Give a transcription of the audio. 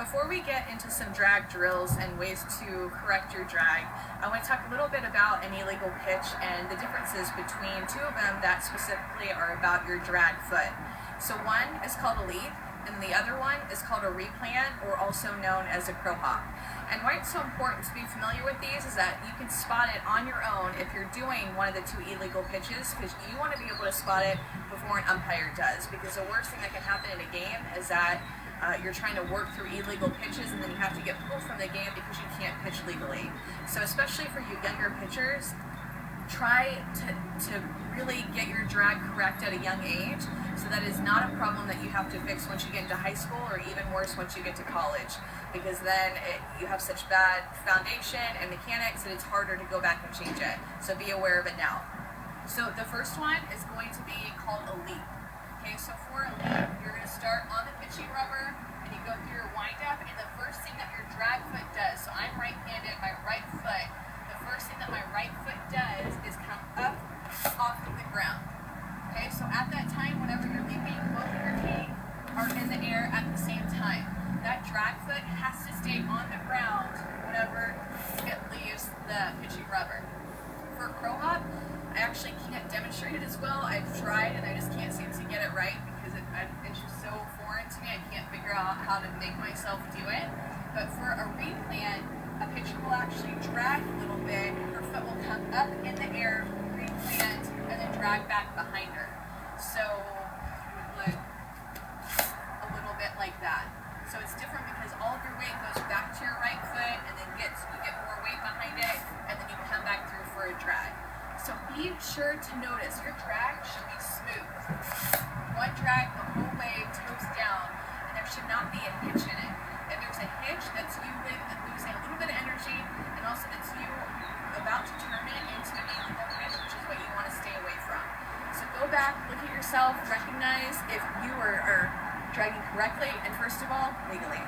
before we get into some drag drills and ways to correct your drag, I want to talk a little bit about an illegal pitch and the differences between two of them that specifically are about your drag foot. So one is called a leap, and the other one is called a replant, or also known as a crow hop. And why it's so important to be familiar with these is that you can spot it on your own if you're doing one of the two illegal pitches, because you want to be able to spot it before an umpire does, because the worst thing that can happen in a game is that you're trying to work through illegal pitches and then you have to get pulled from the game because you can't pitch legally. So especially for you younger pitchers, try to really get your drag correct at a young age, so that is not a problem that you have to fix once you get into high school, or even worse once you get to college, because then you have such bad foundation and mechanics that it's harder to go back and change it. So be aware of it now. So the first one is going to be called a leap. Okay, so for a leap, you're going to start on the pitching rubber and you go through your wind up, and the first thing that your drag foot does, so I'm right-handed, my right foot, the first thing that my right foot does is come up off of the ground. Okay, so at that time, whenever you're leaping, both of your feet are in the air at the same time. That drag foot has to stay on the ground whenever it leaves the pitching rubber. For crow hop, I actually can't demonstrate it as well. I've tried and I just can't seem to get it right because it's just so foreign to me. I can't figure out how to make myself do it. But for a replant, a pitcher will actually drag a little bit, her foot will come up in the air, replant, and then drag back behind her. So it would look a little bit like that. So it's different because all of your weight goes back to your right foot, and then you get more weight behind it, and then you come back through for a drag. So be sure to notice your drag should be smooth. One drag the whole way, toes down, and there should not be a hitch in it. If there's a hitch, that's you losing a little bit of energy, and also that's you about to turn it into an illegal pitch, which is what you want to stay away from. So go back, look at yourself, recognize if you are dragging correctly, and first of all, legally.